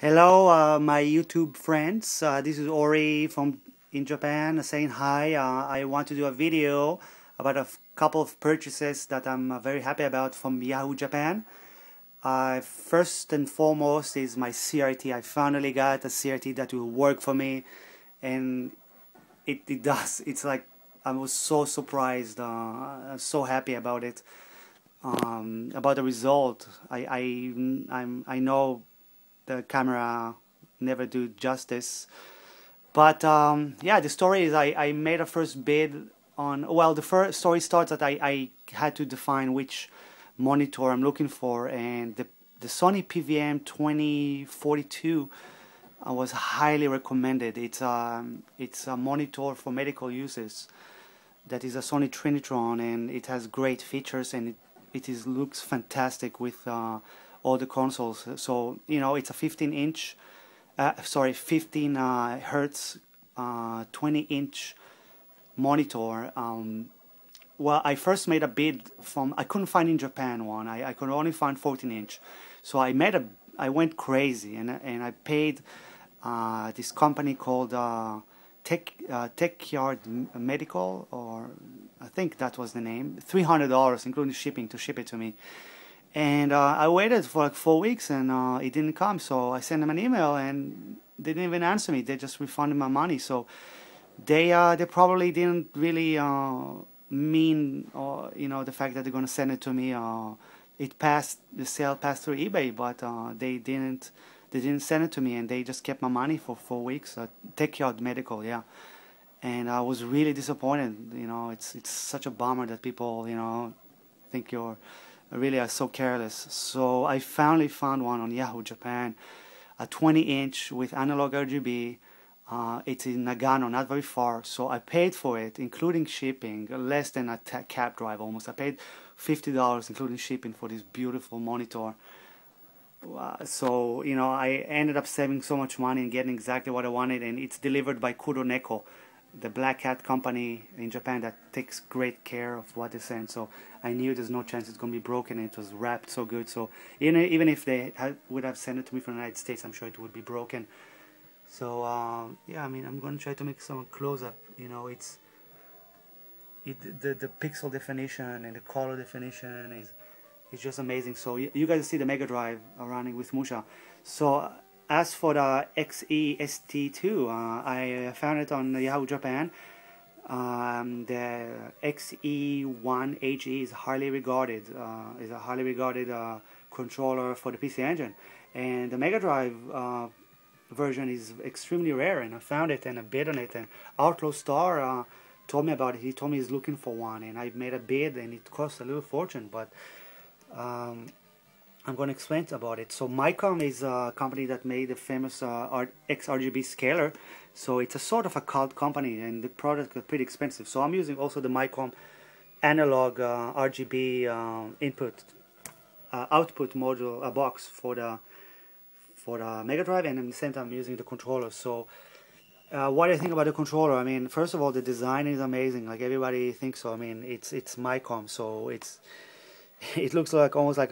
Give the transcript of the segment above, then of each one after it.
Hello, my YouTube friends. This is Ori from in Japan saying hi. I want to do a video about couple of purchases that I'm very happy about from Yahoo Japan. First and foremost is my CRT. I finally got a CRT that will work for me, and it does. It's like I was so surprised, so happy about it, about the result. I know the camera never do justice. But yeah, the story is I made a first bid on, well, the first story starts that I had to define which monitor I'm looking for, and the Sony PVM2042 was highly recommended. It's a monitor for medical uses that is a Sony Trinitron, and it has great features, and looks fantastic with all the consoles. So it's a 15 hertz 20-inch monitor. Well, I first made a bid from, I couldn't find in Japan one. I could only find 14-inch. So I went crazy, and I paid this company called Techyard Medical, or I think that was the name, $300 including shipping to ship it to me. And I waited for like 4 weeks, and it didn't come. So I sent them an email, and they didn't even answer me. They just refunded my money. So they probably didn't really mean, the fact that they're going to send it to me. The sale passed through eBay, but they didn't send it to me, and they just kept my money for 4 weeks. Techyard Medical, yeah. And I was really disappointed. It's such a bummer that people think you're really are so careless. So I finally found one on Yahoo Japan, a 20-inch with analog RGB. It's in Nagano, not very far. So I paid for it, including shipping, less than a cab drive almost. I paid $50, including shipping, for this beautiful monitor. So I ended up saving so much money and getting exactly what I wanted, and it's delivered by Kuroneko, the black hat company in Japan that takes great care of what they send. So I knew there's no chance it's going to be broken, and it was wrapped so good. So even if they would have sent it to me from the United States, I'm sure it would be broken. So yeah, I mean, I'm going to try to make some close-up. The pixel definition and the color definition is just amazing. So you guys see the Mega Drive running with Musha. So as for the XE-ST2, I found it on Yahoo Japan. The XE-1 HE is highly regarded. Is a highly regarded controller for the PC Engine, and the Mega Drive version is extremely rare. And I found it and I bid on it. And Outlaw Star told me about it. He told me he's looking for one, and I made a bid, and it cost a little fortune, but I'm going to explain about it. So Micom is a company that made the famous XRGB scaler. So it's a sort of a cult company, and the product is pretty expensive. So I'm using also the Micom analog RGB output module box for the Mega Drive, and at the same time I'm using the controller. So what do I think about the controller? I mean, first of all, the design is amazing. Like everybody thinks so. I mean, it's Micom, so it looks like almost like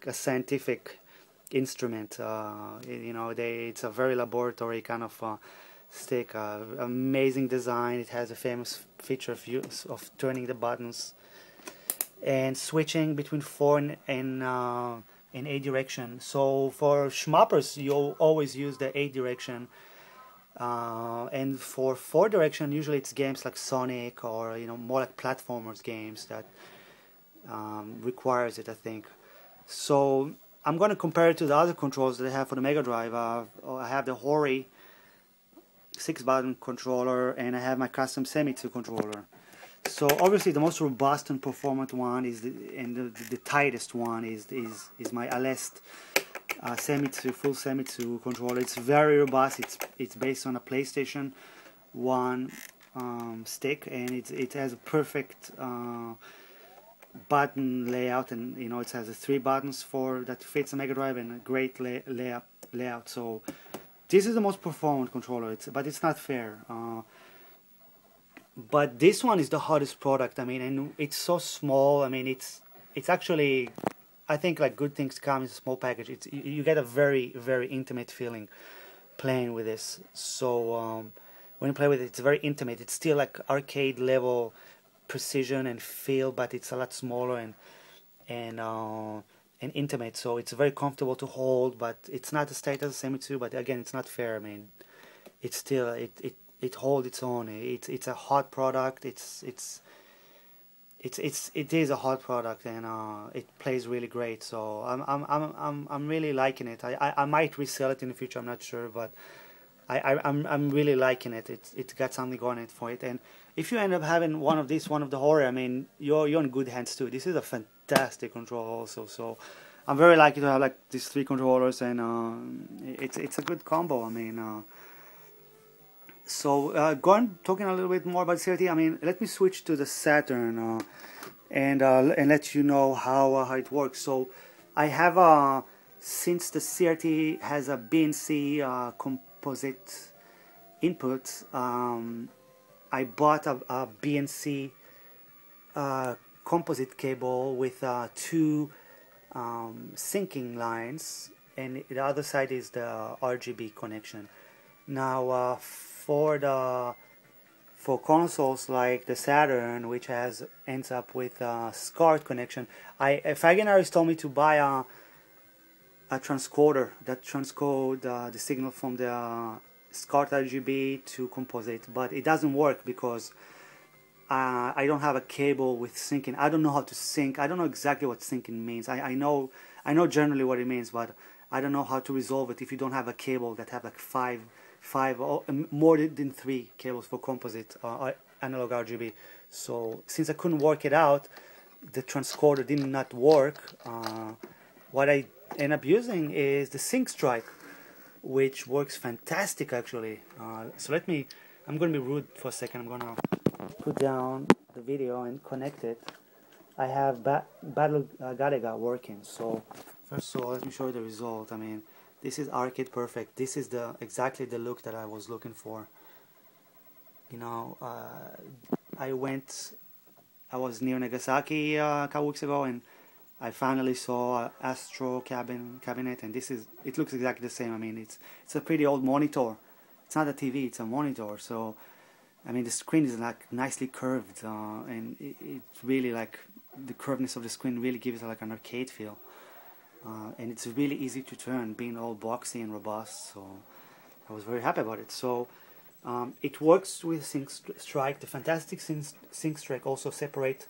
a scientific instrument. It's a very laboratory kind of stick. Amazing design. It has a famous feature of turning the buttons and switching between 4 and 8 direction. So for schmoppers, you always use the 8 direction. And for 4 direction, usually it's games like Sonic, or more like platformers games that requires it, I think. So I'm going to compare it to the other controls that I have for the Mega Drive. I have the Hori 6-button controller, and I have my custom Semi-2 controller. So obviously the most robust and performant one the tightest one is my Alest full Semi-2 controller. It's very robust. It's based on a PlayStation 1 stick, and it has a perfect button layout, and it has 3 buttons that fits a Mega Drive, and a great layout. So this is the most performant controller. But it's not fair. But this one is the hottest product. I mean, and it's so small. I mean, it's actually I think like good things come in a small package. You get a very, very intimate feeling playing with this. So when you play with it, it's very intimate. It's still like arcade level precision and feel, but it's a lot smaller and and intimate. So it's very comfortable to hold, but it's not as tight as the Semi 2. But again, it's not fair. I mean, it's still it holds its own. It's a hot product. It is a hot product, and it plays really great. So I'm really liking it. I might resell it in the future. I'm not sure, but I'm really liking it. It's got something going it for it. And if you end up having one of the horror, I mean, you're in good hands too. This is a fantastic controller also. So I'm very lucky to have like these 3 controllers, and it's a good combo. I mean. So talking a little bit more about CRT. I mean, let me switch to the Saturn and let you know how it works. So I have since the CRT has a BNC composite input, I bought a BNC composite cable with 2 syncing lines, and the other side is the RGB connection. Now for consoles like the Saturn, which ends up with a SCART connection, Faginaris told me to buy a transcoder that transcode the signal from the SCART RGB to composite, but it doesn't work because I don't have a cable with syncing. I don't know how to sync. I don't know exactly what syncing means. I know generally what it means, but I don't know how to resolve it if you don't have a cable that have like five or more than 3 cables for composite analog RGB. So since I couldn't work it out, the transcoder did not work. What I end up using is the Sync Strike, which works fantastic actually. So I'm going to be rude for a second. I'm going to put down the video and connect it. I have Battle Galaga working. So first of all, let me show you the result. I mean, this is arcade perfect. This is exactly the look that I was looking for. You know, I was near Nagasaki a couple weeks ago, and I finally saw Astro cabinet, and it looks exactly the same. I mean, it's a pretty old monitor. It's not a TV, it's a monitor. So, I mean, the screen is like nicely curved, and it's really like the curvedness of the screen really gives it like an arcade feel. And it's really easy to turn, being all boxy and robust, so I was very happy about it. So it works with Sync Strike. The fantastic Sync Strike also separate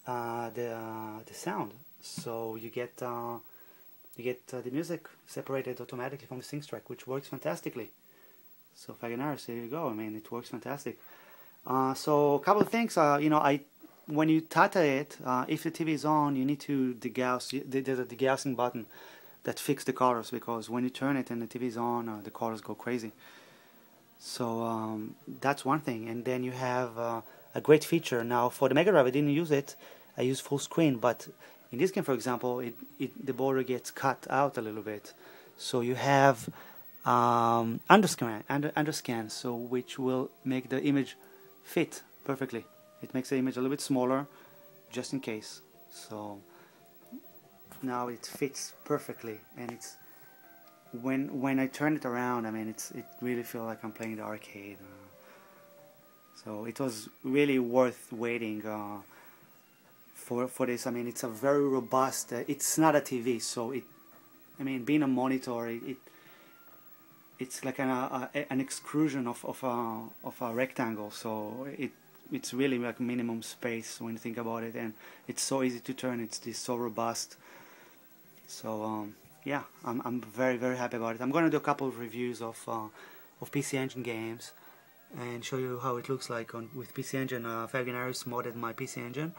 the sound, so you get the music separated automatically from the Sync Strike, which works fantastically. So Faginaris, there you go. I mean, it works fantastic. So a couple of things. You know, when you tata it, if the TV is on, you need to degauss. There's a degaussing button that fixes the colors, because when you turn it and the TV is on, the colors go crazy. So that's one thing. And then you have a great feature. Now for the Mega Drive, I didn't use it. I used full screen, but in this game, for example, the border gets cut out a little bit. So you have underscan, so which will make the image fit perfectly. It makes the image a little bit smaller, just in case. So now it fits perfectly, and it's when I turn it around, I mean, it really feels like I'm playing the arcade. So it was really worth waiting for this. I mean, it's a very robust. It's not a TV, so I mean, being a monitor, it's like an extrusion of a rectangle. So it's really like minimum space when you think about it, and it's so easy to turn. It's so robust. So yeah, I'm very, very happy about it. I'm going to do a couple of reviews of PC Engine games and show you how it looks like with PC Engine. Faginaris modded my PC Engine,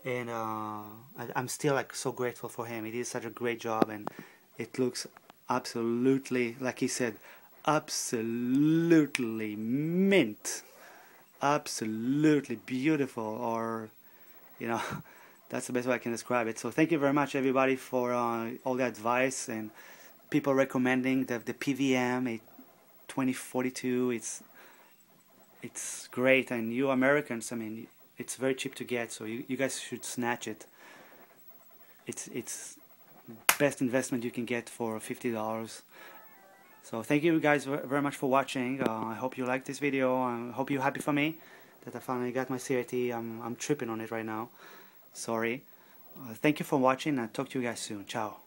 and I'm still like so grateful for him. He did such a great job, and it looks absolutely, like he said, absolutely mint. Absolutely beautiful, or you know, that's the best way I can describe it. So thank you very much, everybody, for all the advice and people recommending the PVM2042. It's great, and you Americans, I mean, it's very cheap to get, so you guys should snatch it. it's best investment you can get for $50. So thank you guys very much for watching. I hope you liked this video. I hope you're happy for me that I finally got my CRT. I'm tripping on it right now. Sorry. Thank you for watching. I'll talk to you guys soon. Ciao.